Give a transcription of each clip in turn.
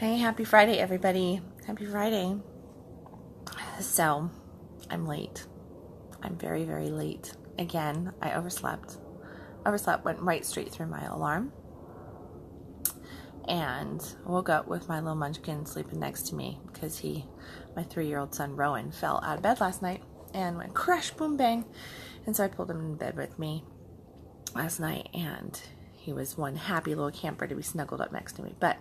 Hey, happy Friday, everybody. Happy Friday. So, I'm late. I'm very, very late. Again, I overslept. Went right straight through my alarm. And woke up with my little munchkin sleeping next to me because my 3-year-old son, Rowan, fell out of bed last night and went crash, boom, bang. And so I pulled him in bed with me last night, and he was one happy little camper to be snuggled up next to me. But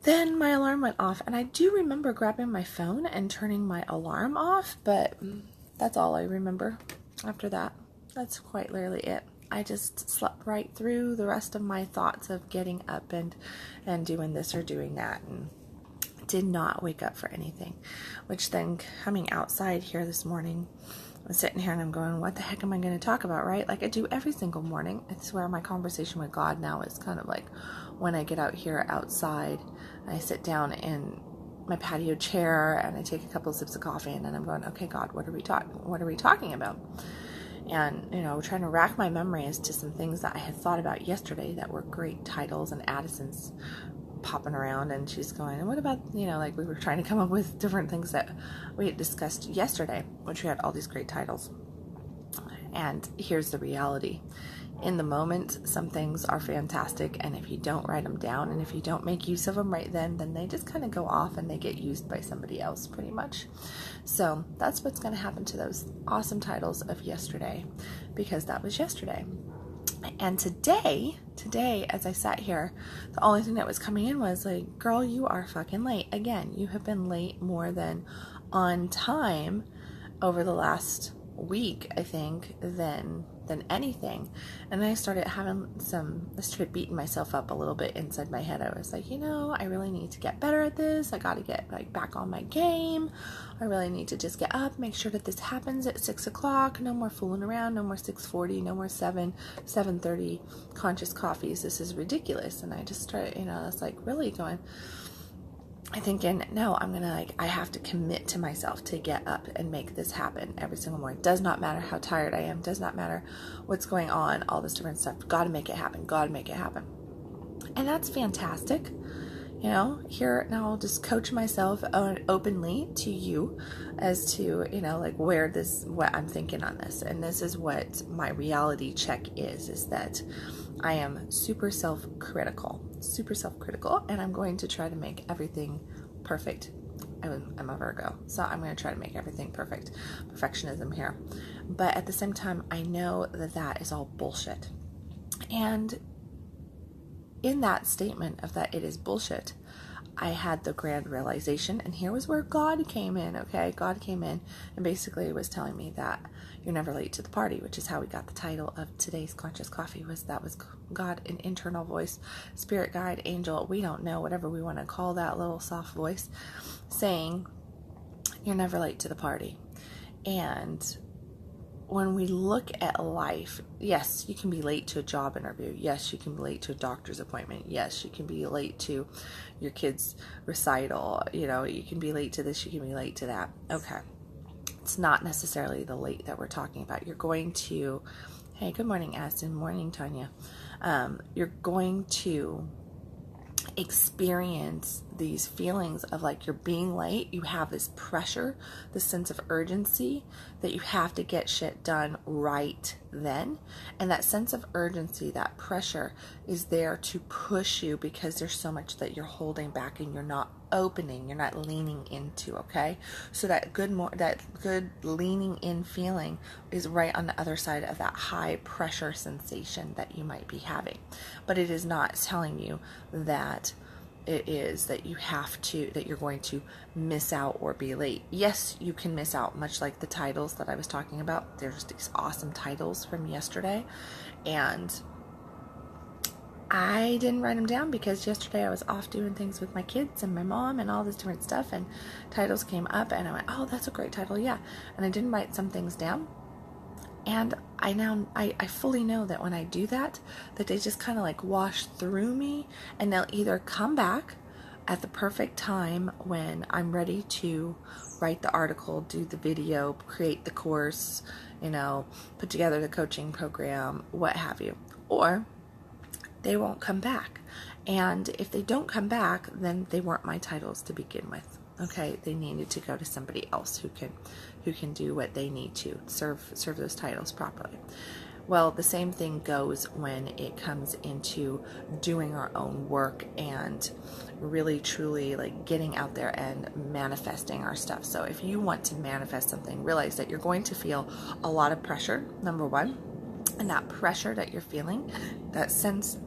then my alarm went off, and I do remember grabbing my phone and turning my alarm off, but that's all I remember after that. That's quite literally it. I just slept right through the rest of my thoughts of getting up and doing this or doing that, and did not wake up for anything. Which then, coming outside here this morning, I'm sitting here and I'm going, what the heck am I going to talk about, right? Like I do every single morning. I swear my conversation with God now is kind of like when I get out here outside, I sit down in my patio chair and I take a couple of sips of coffee, and then I'm going, okay, God, what are we talking about? And, trying to rack my memory as to some things that I had thought about yesterday that were great titles, and Addison's popping around, and she's going, and what about, like we were trying to come up with different things that we had discussed yesterday, which we had all these great titles. And here's the reality. In the moment, some things are fantastic, and if you don't write them down and if you don't make use of them right then they just kind of go off and they get used by somebody else pretty much. So that's what's going to happen to those awesome titles of yesterday, because that was yesterday. And today, as I sat here, the only thing that was coming in was like, girl, you are fucking late. Again, you have been late more than on time over the last week, I think, than anything. And I started beating myself up a little bit inside my head. I was like, I really need to get better at this. I got to get back on my game. I really need to just get up, make sure that this happens at 6 o'clock. No more fooling around. No more 6:40. No more 7:30 conscious coffees. This is ridiculous. And I just started, I was like really going, I'm thinking, no, I'm going to I have to commit to myself to get up and make this happen every single morning. Does not matter how tired I am. Does not matter what's going on, all this different stuff. Got to make it happen. And that's fantastic. Here now I'll just coach myself openly to you as to, what I'm thinking on this. And this is what my reality check is that I am super self-critical, and I'm going to try to make everything perfect. I'm a Virgo, so I'm going to try to make everything perfect. Perfectionism here. But at the same time, I know that is all bullshit. And in that statement of that it is bullshit, I had the grand realization, and here was where God came in, okay? God came in and basically was telling me that you're never late to the party, which is how we got the title of today's Conscious Coffee. Was God, an internal voice, spirit guide, angel, we don't know, whatever we want to call that little soft voice, saying you're never late to the party. And when we look at life, yes, you can be late to a job interview. Yes, you can be late to a doctor's appointment. Yes, you can be late to your kid's recital. You can be late to this, you can be late to that. Okay. It's not necessarily the late that we're talking about. You're going to, hey, good morning, Aston. Morning, Tanya. You're going to experience these feelings of like you're being late. You have this pressure, this sense of urgency that you have to get shit done right then. And that sense of urgency, that pressure is there to push you because there's so much that you're holding back and you're not opening, you're not leaning into, okay? So that good leaning in feeling is right on the other side of that high pressure sensation that you might be having. But it is not telling you that it is that you're going to miss out or be late. Yes, you can miss out, much like the titles that I was talking about. There's these awesome titles from yesterday, and I didn't write them down because yesterday I was off doing things with my kids and my mom and all this different stuff, and titles came up and I went, oh, that's a great title, yeah. And I didn't write some things down. And I fully know that when I do that they just kind of like wash through me, and they'll either come back at the perfect time when I'm ready to write the article, do the video, create the course, put together the coaching program, what have you, or they won't come back. And if they don't come back, then they weren't my titles to begin with. Okay, they needed to go to somebody else who can do what they need to serve those titles properly. Well, the same thing goes when it comes into doing our own work and really truly like getting out there and manifesting our stuff. So if you want to manifest something, realize that you're going to feel a lot of pressure, number one, and that pressure that you're feeling, that sense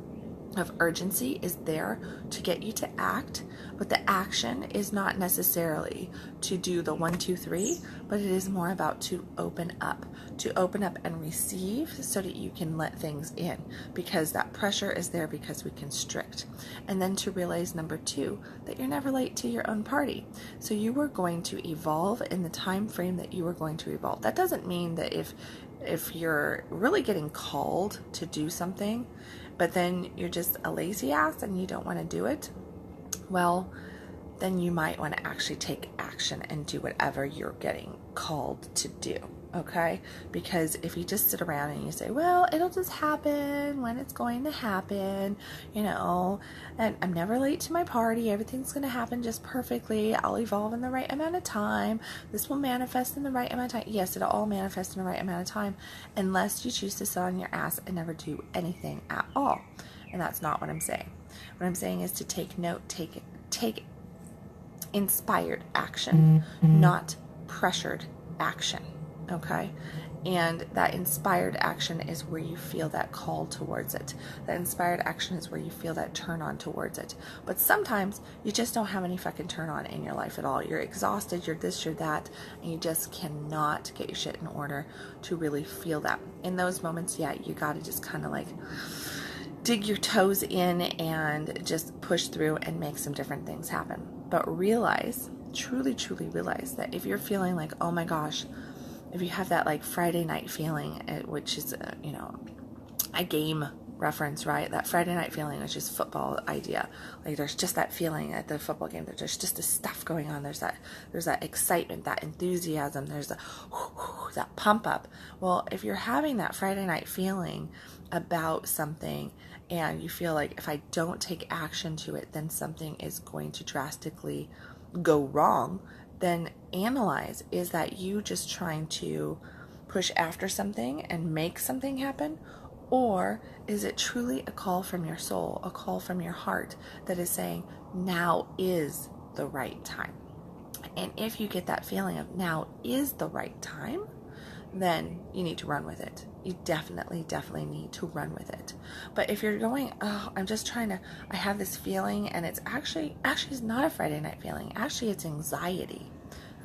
of urgency is there to get you to act, but the action is not necessarily to do the 1, 2, 3, but it is more about to open up and receive so that you can let things in, because that pressure is there because we constrict. And then to realize, number 2, that you're never late to your own party. So you are going to evolve in the time frame that you are going to evolve. That doesn't mean that if you're really getting called to do something, but then you're just a lazy ass and you don't want to do it, well, then you might want to actually take action and do whatever you're getting called to do, okay? Because if you just sit around and you say, well, it'll just happen when it's going to happen, and I'm never late to my party, everything's going to happen just perfectly, I'll evolve in the right amount of time, this will manifest in the right amount of time. Yes, it'll all manifest in the right amount of time, unless you choose to sit on your ass and never do anything at all. And that's not what I'm saying. What I'm saying is to take note, take inspired action, not pressured action, okay? And that inspired action is where you feel that call towards it. That inspired action is where you feel that turn on towards it. But sometimes you just don't have any fucking turn on in your life at all. You're exhausted, you're this, you're that, and you just cannot get your shit in order to really feel that. In those moments, yeah, you gotta just kind of like dig your toes in and just push through and make some different things happen. But realize, truly realize that if you're feeling like, oh my gosh, if you have that like Friday night feeling, which is, a game reference, right? That Friday night feeling is just football idea. Like there's just that feeling at the football game. There's just this stuff going on. There's that excitement, that enthusiasm. There's that pump up. Well, if you're having that Friday night feeling about something and you feel like if I don't take action to it, then something is going to drastically go wrong, then analyze, is that you just trying to push after something and make something happen? Or is it truly a call from your soul, a call from your heart that is saying, now is the right time? And if you get that feeling of now is the right time, then you need to run with it. You definitely need to run with it. But if you're going, oh, I have this feeling, and it's actually it's not a Friday night feeling. Actually, it's anxiety.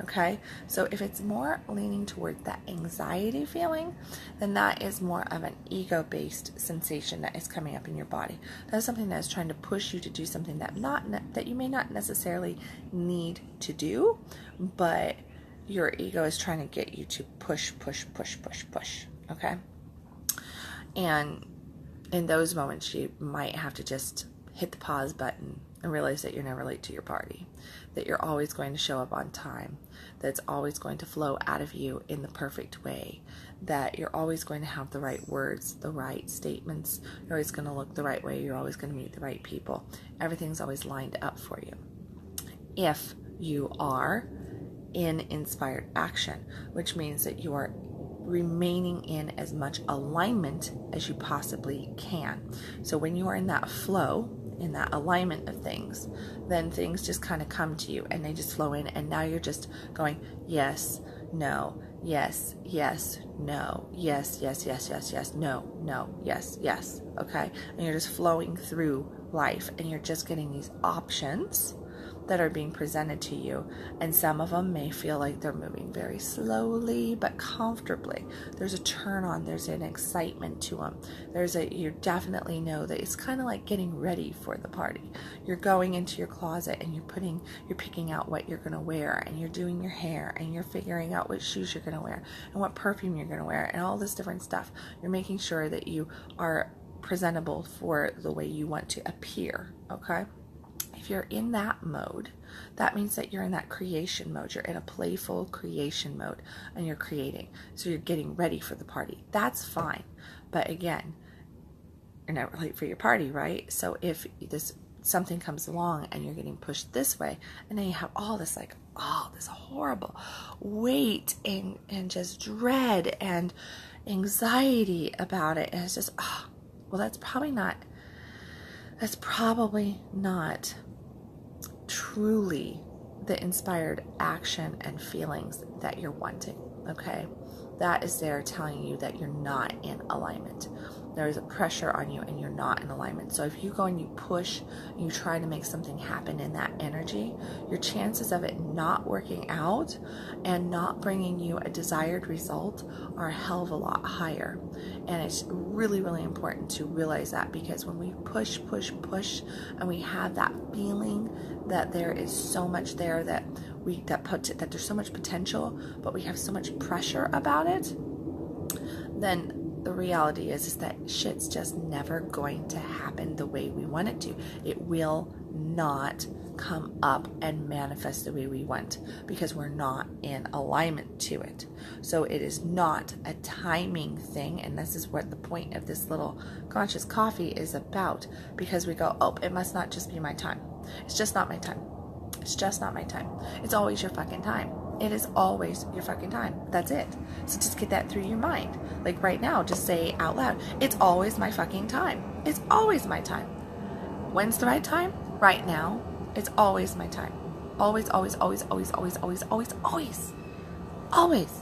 Okay, so if it's more leaning towards that anxiety feeling, then that is more of an ego-based sensation that is coming up in your body. That's something that is trying to push you to do something that you may not necessarily need to do, but your ego is trying to get you to push. Okay, and in those moments, you might have to just hit the pause button and realize that you're never late to your party, that you're always going to show up on time, that it's always going to flow out of you in the perfect way, that you're always going to have the right words, the right statements, you're always going to look the right way, you're always going to meet the right people. Everything's always lined up for you. If you are in inspired action, which means that you are remaining in as much alignment as you possibly can. So when you are in that flow, in that alignment of things, then things just kind of come to you and they just flow in, and now you're just going yes, no, yes, no, yes, no, yes, okay? And you're just flowing through life, and you're just getting these options that are being presented to you, and some of them may feel like they're moving very slowly but comfortably. There's a turn on, there's an excitement to them. You definitely know that it's kind of like getting ready for the party. You're going into your closet and you're picking out what you're going to wear, and you're doing your hair, and you're figuring out what shoes you're going to wear and what perfume you're going to wear and all this different stuff. You're making sure that you are presentable for the way you want to appear, okay? If you're in that mode, that means that you're in that creation mode. You're in a playful creation mode, and you're creating. So you're getting ready for the party. That's fine. But again, you're never late for your party, right? So if something comes along and you're getting pushed this way, and then you have all this this horrible weight and just dread and anxiety about it, and it's just, well, that's probably not truly the inspired action and feelings that you're wanting, okay? That is there telling you that you're not in alignment. There is a pressure on you and you're not in alignment. So if you go and you push and you try to make something happen in that energy, your chances of it not working out and not bringing you a desired result are a hell of a lot higher. And it's really, really important to realize that, because when we push, and we have that feeling that there is so much there, that there's so much potential, but we have so much pressure about it, then the reality is that shit's just never going to happen the way we want it to. It will not come up and manifest the way we want, because we're not in alignment to it. So it is not a timing thing, and this is what the point of this little conscious coffee is about, because we go, oh, it must not just be my time. It's just not my time. It's just not my time. It's always your fucking time. It is always your fucking time. That's it. So just get that through your mind. Like right now, just say out loud, it's always my fucking time. It's always my time. When's the right time? Right now. It's always my time. Always, always, always, always, always, always, always, always. Always.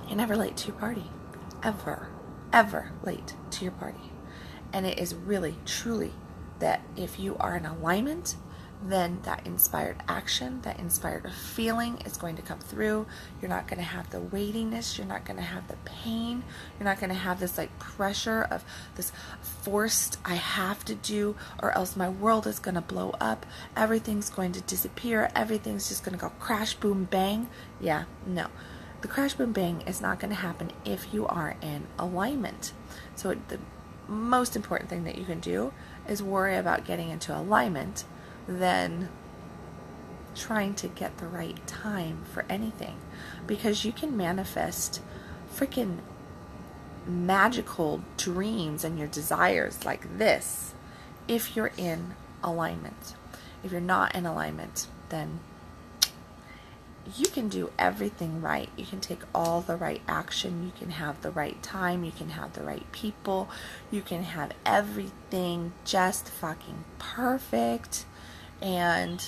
You're never late to your party. Ever. Ever late to your party. And it is really, truly that if you are in alignment, then that inspired action, that inspired feeling is going to come through. You're not going to have the weightiness. You're not going to have the pain. You're not going to have this pressure of this forced, I have to do, or else my world is going to blow up. Everything's going to disappear. Everything's just going to go crash, boom, bang. Yeah, no. The crash, boom, bang is not going to happen if you are in alignment. So the most important thing that you can do is worry about getting into alignment than trying to get the right time for anything, because you can manifest freaking magical dreams and your desires like this if you're in alignment. If you're not in alignment, then you can do everything right. You can take all the right action. You can have the right time. You can have the right people. You can have everything just fucking perfect. And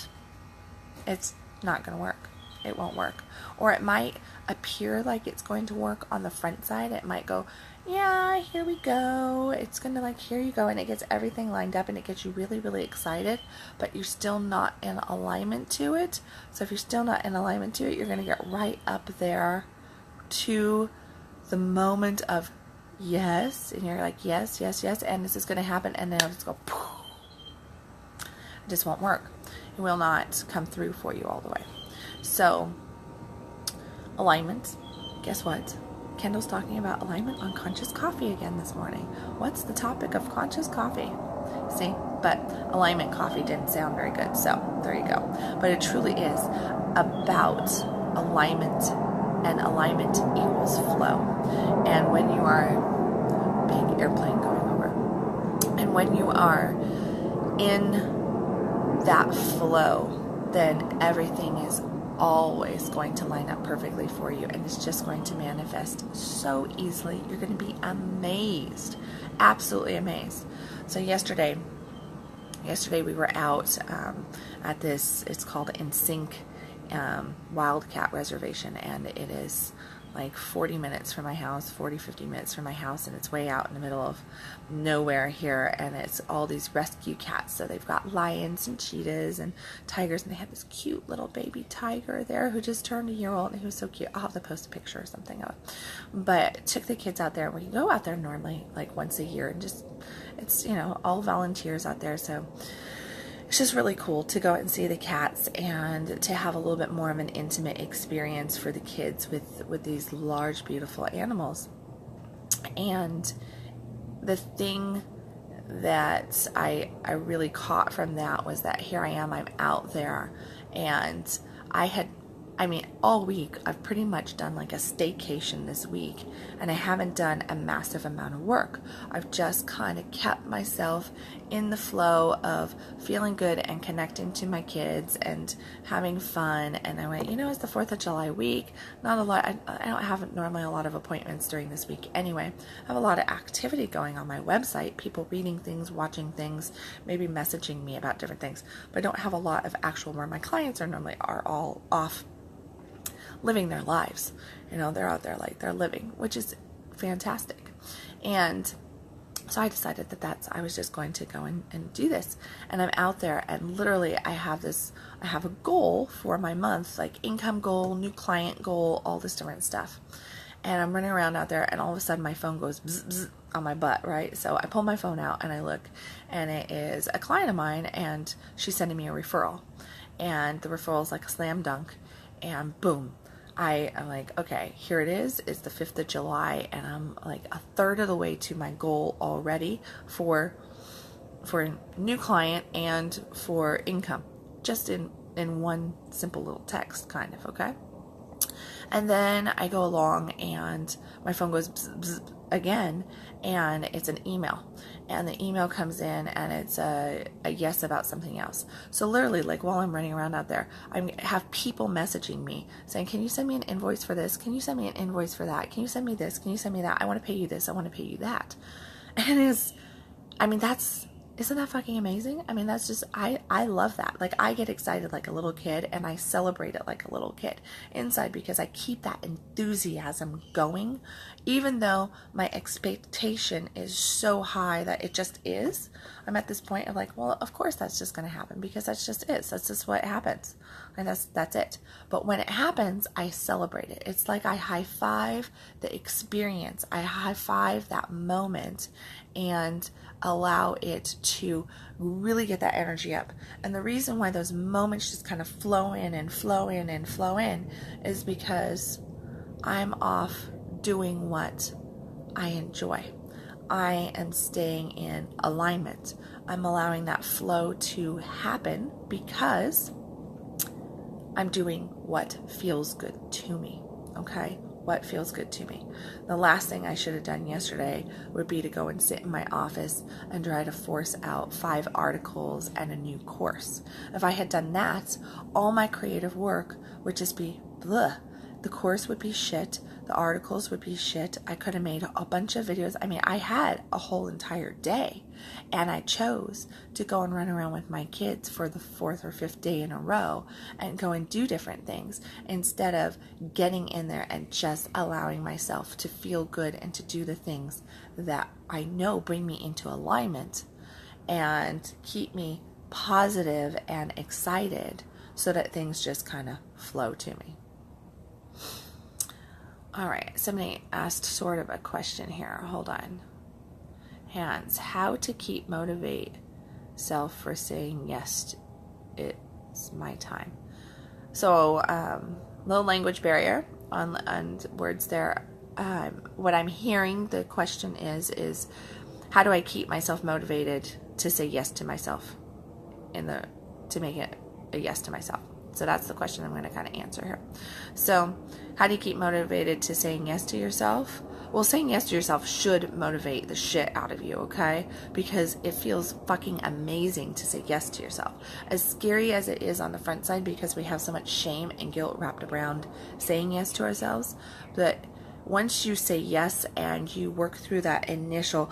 it's not going to work. It won't work. Or it might appear like it's going to work on the front side. It might go, yeah, here we go. It's going to here you go. And it gets everything lined up and it gets you really, really excited. But you're still not in alignment to it. So if you're still not in alignment to it, you're going to get right up there to the moment of yes. And you're like, yes, yes, yes. And this is going to happen. And then it'll just go poof. It just won't work. It will not come through for you all the way. So, alignment. Guess what? Kendall's talking about alignment on Conscious Coffee again this morning. What's the topic of Conscious Coffee? See? But alignment coffee didn't sound very good. So, there you go. But it truly is about alignment, and alignment equals flow. And when you are, big airplane going over, and when you are in that flow, then everything is always going to line up perfectly for you, and it's just going to manifest so easily. You're going to be amazed, absolutely amazed. So yesterday we were out at this, it's called In Sync Wildcat Reservation, and it is 40 minutes from my house, 50 minutes from my house, and it's way out in the middle of nowhere here, and it's all these rescue cats. So they've got lions and cheetahs and tigers, and they have this cute little baby tiger there who just turned a year old, and he was so cute. I'll have to post a picture or something of it. But took the kids out there, and we go out there normally once a year, and just, it's, all volunteers out there, so it's just really cool to go out and see the cats and to have a little bit more of an intimate experience for the kids with these large, beautiful animals. And the thing that I really caught from that was that here I am, I'm out there, and I had I mean, all week, I've pretty much done like a staycation this week, and I haven't done a massive amount of work. I've just kind of kept myself in the flow of feeling good and connecting to my kids and having fun. And I went, it's the 4th of July week. Not a lot. I don't have normally a lot of appointments during this week anyway. I have a lot of activity going on my website, people reading things, watching things, maybe messaging me about different things. But I don't have a lot of actual where my clients are all off living their lives. They're out there like they're living, which is fantastic. And so I decided that I was just going to go and do this. And I'm out there, and literally I have a goal for my month, like income goal, new client goal, all this different stuff. And I'm running around out there, and all of a sudden my phone goes bzz, bzz on my butt, right? So I pull my phone out and I look, and it is a client of mine, and she's sending me a referral. And the referral is like a slam dunk, and boom. I'm like, okay, here it is. It's the 5th of July, and I'm like a third of the way to my goal already for a new client and for income, just in one simple little text, kind of, okay? And then I go along, and my phone goes bzz, bzz again, and it's an email. And the email comes in, and it's a yes about something else. So literally, like while I'm running around out there, I have people messaging me saying, can you send me an invoice for this? Can you send me an invoice for that? Can you send me this? Can you send me that? I want to pay you this. I want to pay you that. And isn't that fucking amazing? I mean, that's just, I love that. Like, I get excited like a little kid, and I celebrate it like a little kid inside, because I keep that enthusiasm going, even though my expectation is so high that it just is. I'm at this point of like, well, of course that's just going to happen, because that's just is. That's just what happens. And that's it. But when it happens, I celebrate it. It's like I high five the experience. I high five that moment and allow it to really get that energy up. And the reason why those moments just kind of flow in and flow in and flow in is because I'm off doing what I enjoy. I am staying in alignment. I'm allowing that flow to happen because I'm doing what feels good to me, okay? What feels good to me. The last thing I should have done yesterday would be to go and sit in my office and try to force out 5 articles and a new course. If I had done that, all my creative work would just be bleh. The course would be shit. The articles would be shit. I could have made a bunch of videos. I mean, I had a whole entire day, and I chose to go and run around with my kids for the 4th or 5th day in a row and go and do different things instead of getting in there and just allowing myself to feel good and to do the things that I know bring me into alignment and keep me positive and excited so that things just kind of flow to me. All right, somebody asked sort of a question here. Hold on. Hands, how to keep motivate self for saying yes, it's my time. So, low language barrier on words there. What I'm hearing the question is how do I keep myself motivated to say yes to myself to make it a yes to myself? So that's the question I'm going to kind of answer here. So how do you keep motivated to saying yes to yourself? Well, saying yes to yourself should motivate the shit out of you, okay? Because it feels fucking amazing to say yes to yourself. As scary as it is on the front side, because we have so much shame and guilt wrapped around saying yes to ourselves, but once you say yes and you work through that initial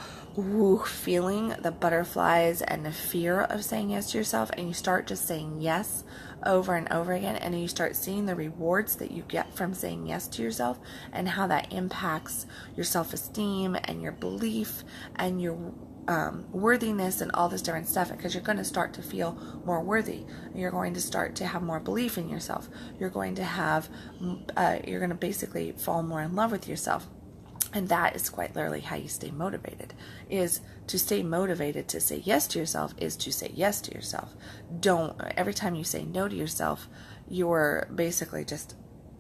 feeling, the butterflies and the fear of saying yes to yourself, and you start just saying yes over and over again, and you start seeing the rewards that you get from saying yes to yourself and how that impacts your self-esteem and your belief and your worthiness and all this different stuff, because you're going to start to feel more worthy. You're going to start to have more belief in yourself. You're going to basically fall more in love with yourself. And that is quite literally how you stay motivated. Is to stay motivated to say yes to yourself is to say yes to yourself. Every time you say no to yourself, you're basically just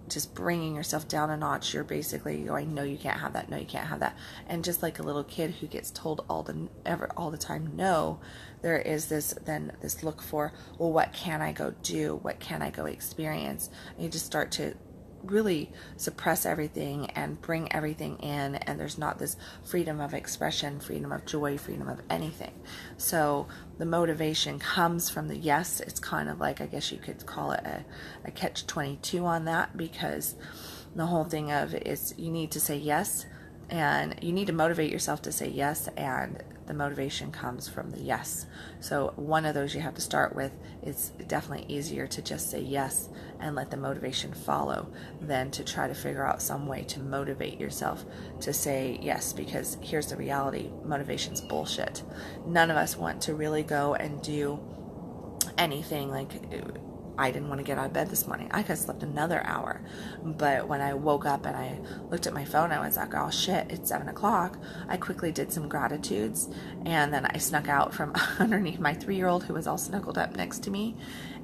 just bringing yourself down a notch. You're basically going, no, you can't have that. No, you can't have that. And just like a little kid who gets told all the time no, there is this look for, well, what can I go do? What can I go experience? And you just start to really suppress everything and bring everything in, and there's not this freedom of expression, freedom of joy, freedom of anything. So the motivation comes from the yes. It's kind of like, I guess you could call it a catch-22 on that, because the whole thing of it is you need to say yes, and you need to motivate yourself to say yes, and the motivation comes from the yes. So one of those you have to start with. It's definitely easier to just say yes and let the motivation follow than to try to figure out some way to motivate yourself to say yes, because here's the reality: motivation's bullshit. None of us want to really go and do anything. Like, I didn't want to get out of bed this morning. I could have slept another hour. But when I woke up and I looked at my phone, I was like, oh shit, it's 7 o'clock. I quickly did some gratitudes, and then I snuck out from underneath my 3-year-old, who was all snuggled up next to me,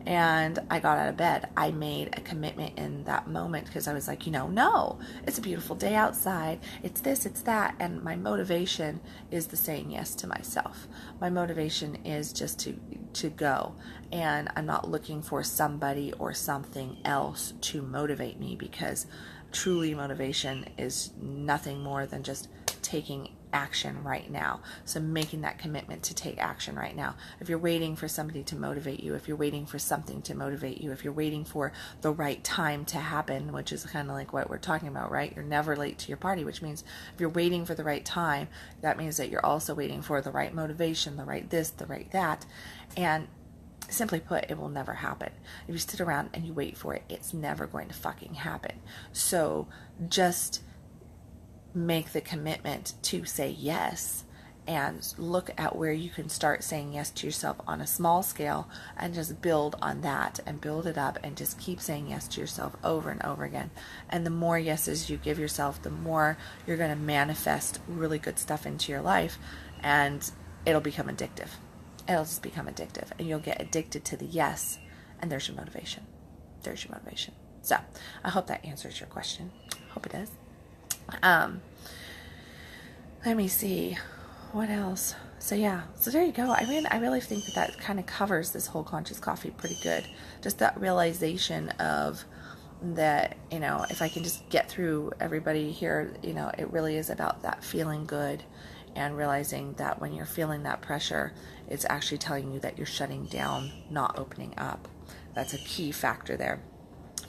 and I got out of bed. I made a commitment in that moment, because I was like, no, it's a beautiful day outside. It's this, it's that. And my motivation is the saying yes to myself. My motivation is just to go. And I'm not looking for somebody or something else to motivate me, because truly motivation is nothing more than just taking action right now. So making that commitment to take action right now. If you're waiting for somebody to motivate you, if you're waiting for something to motivate you, if you're waiting for the right time to happen, which is kind of like what we're talking about, right? You're never late to your party, which means if you're waiting for the right time, that means that you're also waiting for the right motivation, the right this, the right that. And simply put, it will never happen. If you sit around and you wait for it, it's never going to fucking happen. So just make the commitment to say yes, and look at where you can start saying yes to yourself on a small scale, and just build on that and build it up, and just keep saying yes to yourself over and over again. And the more yeses you give yourself, the more you're going to manifest really good stuff into your life, and it'll become addictive. It'll just become addictive, and you'll get addicted to the yes, and there's your motivation. There's your motivation. So I hope that answers your question. Hope it does. Let me see what else. So yeah, so there you go. I mean, I really think that kind of covers this whole conscious coffee pretty good. Just that realization of that, if I can just get through everybody here, it really is about that feeling good, and realizing that when you're feeling that pressure, it's actually telling you that you're shutting down, not opening up. That's a key factor there.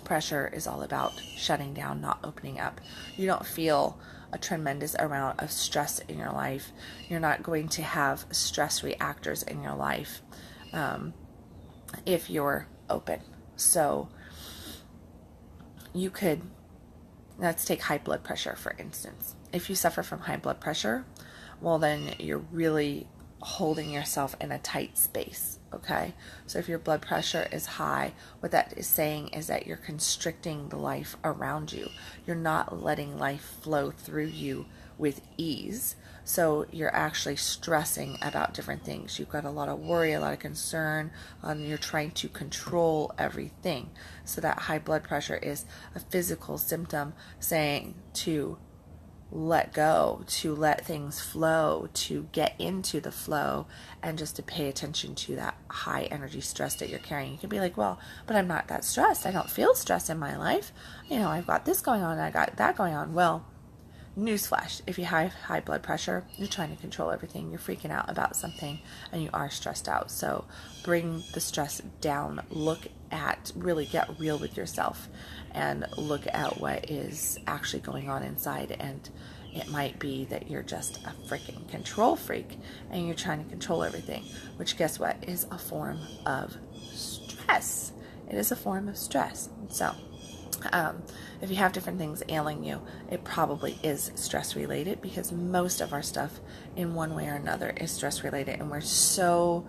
Pressure is all about shutting down, not opening up. You don't feel a tremendous amount of stress in your life. You're not going to have stress reactors in your life if you're open. So let's take high blood pressure, for instance. If you suffer from high blood pressure, well, then you're really holding yourself in a tight space. Okay, so if your blood pressure is high, what that is saying is that you're constricting the life around you. You're not letting life flow through you with ease. So you're actually stressing about different things. You've got a lot of worry, a lot of concern. You're trying to control everything. So that high blood pressure is a physical symptom saying to let go, to let things flow, to get into the flow, and just to pay attention to that high energy stress that you're carrying. You can be like, well, but I'm not that stressed. I don't feel stress in my life. I've got this going on, I got that going on. Well, newsflash, if you have high blood pressure, you're trying to control everything. You're freaking out about something, and you are stressed out. So bring the stress down. Really get real with yourself, and look at what is actually going on inside. And it might be that you're just a freaking control freak, and you're trying to control everything, which, guess what, is a form of stress. It is a form of stress. So if you have different things ailing you, it probably is stress related, because most of our stuff in one way or another is stress related, and we're so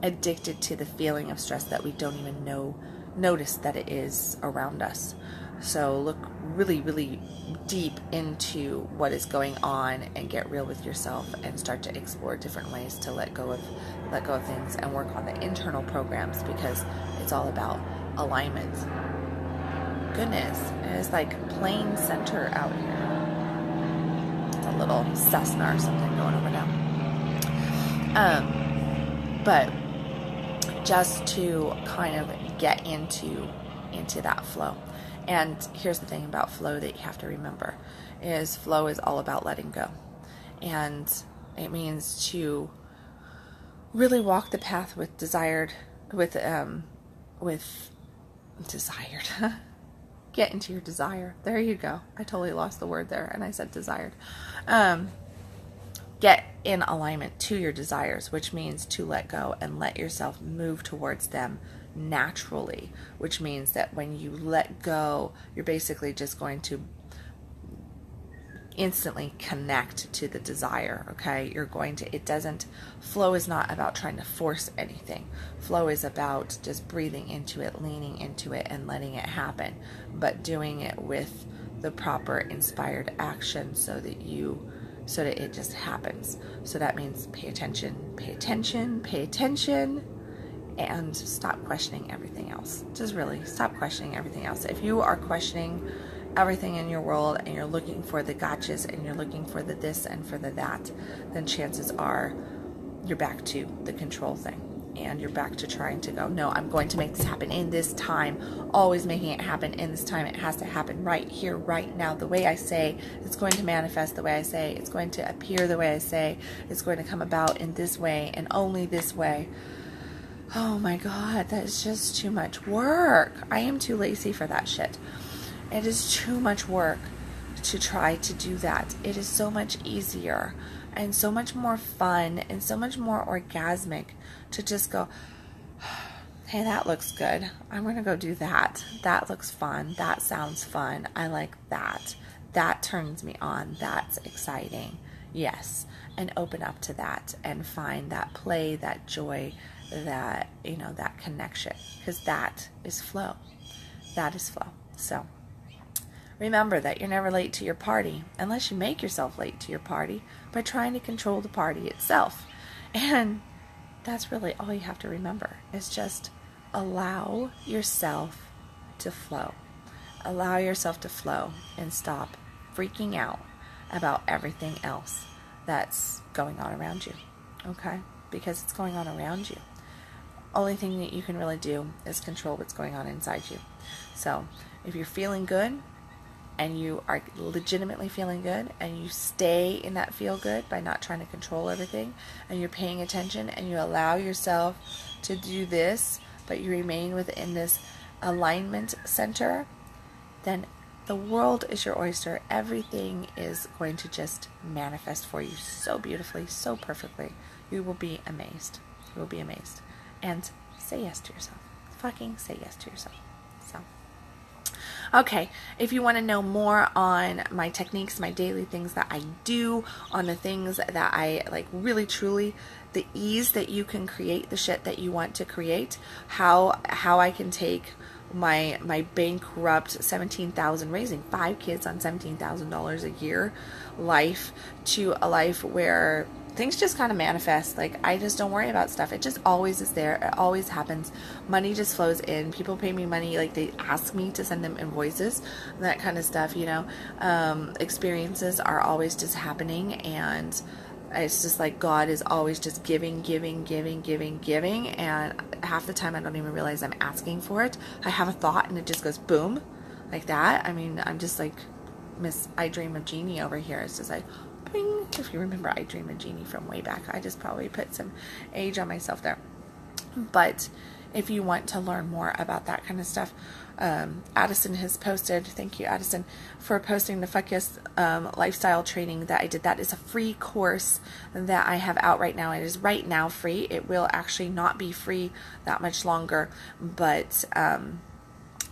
addicted to the feeling of stress that we don't even notice that it is around us. So look really, really deep into what is going on, and get real with yourself, and start to explore different ways to let go of things, and work on the internal programs, because it's all about alignment. goodness, it is like plain center out here. It's a little Cessna or something going over now. But just to kind of get into that flow. And here's the thing about flow that you have to remember is flow is all about letting go. And it means to really walk the path with desired get into your desire. There you go. I totally lost the word there and I said desired. Get in alignment to your desires, which means to let go and let yourself move towards them naturally, which means that when you let go, you're basically just going to instantly connect to the desire. Okay, flow is not about trying to force anything. Flow is about just breathing into it, leaning into it, and letting it happen, but doing it with the proper inspired action so that it just happens. So that means pay attention, and stop questioning everything else. Just really stop questioning everything else. If you are questioning everything in your world and you're looking for the gotchas and you're looking for the this and for the that, then chances are you're back to the control thing. And you're back to trying to go, no, I'm going to make this happen in this time, always making it happen in this time. It has to happen right here, right now. The way I say, it's going to manifest the way I say, it's going to appear the way I say, it's going to come about in this way and only this way. Oh my God, that is just too much work. I am too lazy for that shit. It is too much work to try to do that. It is so much easier and so much more fun and so much more orgasmic to just go, hey, that looks good. I'm going to go do that. That looks fun. That sounds fun. I like that. That turns me on. That's exciting. Yes. And open up to that and find that play, that joy, that, that connection, because that is flow. That is flow. So remember that you're never late to your party unless you make yourself late to your party by trying to control the party itself. And that's really all you have to remember is just allow yourself to flow. Allow yourself to flow and stop freaking out about everything else that's going on around you. Okay? Because it's going on around you. Only thing that you can really do is control what's going on inside you. So if you're feeling good, and you are legitimately feeling good, and you stay in that feel good by not trying to control everything, and you're paying attention, and you allow yourself to do this, but you remain within this alignment center, then the world is your oyster. Everything is going to just manifest for you so beautifully, so perfectly. You will be amazed. You will be amazed. And say yes to yourself. Fucking say yes to yourself. So. Okay, if you want to know more on my techniques, my daily things that I do, on the things that I like really truly, the ease that you can create the shit that you want to create, how I can take my bankrupt raising 5 kids on $17,000 a year life to a life where things just kind of manifest. Like, I just don't worry about stuff. It just always is there. It always happens. Money just flows in. People pay me money. Like, they ask me to send them invoices, that kind of stuff, experiences are always just happening. And it's just like God is always just giving. And half the time I don't even realize I'm asking for it. I have a thought and it just goes boom, like that. I mean, I'm just like Miss I Dream of Jeannie over here. It's just like, bing. If you remember I Dream of Jeannie from way back, I just probably put some age on myself there. But if you want to learn more about that kind of stuff, Addison has posted, thank you Addison for posting the Fuck Yes lifestyle training that I did. That is a free course that I have out right now. It is right now free. It will actually not be free that much longer, but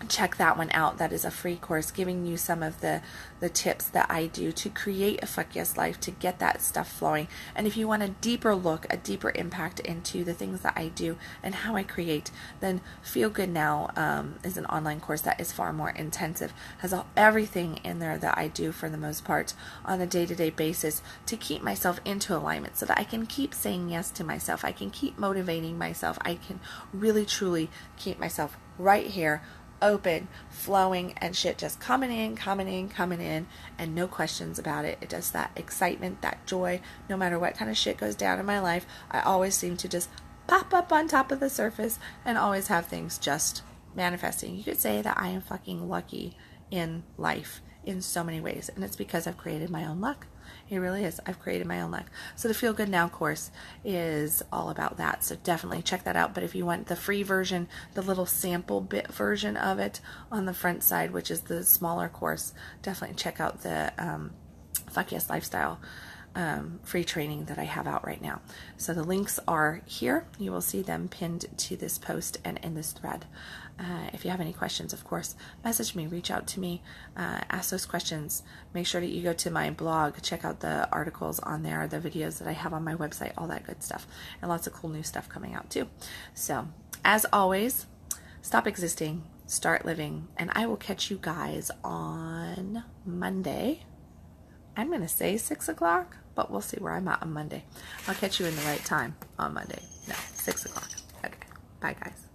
check that one out. That is a free course giving you some of the tips that I do to create a Fuck Yes life, to get that stuff flowing. And if you want a deeper look, a deeper impact into the things that I do and how I create, then Feel Good Now is an online course that is far more intensive, has everything in there that I do for the most part on a day-to-day basis to keep myself into alignment so that I can keep saying yes to myself. I can keep motivating myself. I can really truly keep myself right here open, flowing, and shit just coming in, and no questions about it. It does that excitement, that joy. No matter what kind of shit goes down in my life, I always seem to just pop up on top of the surface and always have things just manifesting. You could say that I am fucking lucky in life in so many ways, and it's because I've created my own luck. It really is. I've created my own luck. So the Feel Good Now course is all about that. So definitely check that out. But if you want the free version, the little sample bit version of it on the front side, which is the smaller course, definitely check out the Fuck Yes Lifestyle free training that I have out right now. So the links are here. You will see them pinned to this post and in this thread. If you have any questions, of course, message me, reach out to me, ask those questions. Make sure that you go to my blog, check out the articles on there, the videos that I have on my website, all that good stuff, and lots of cool new stuff coming out too. So, as always, stop existing, start living, and I will catch you guys on Monday. I'm going to say 6 o'clock, but we'll see where I'm at on Monday. I'll catch you in the right time on Monday. No, 6 o'clock. Okay. Bye, guys.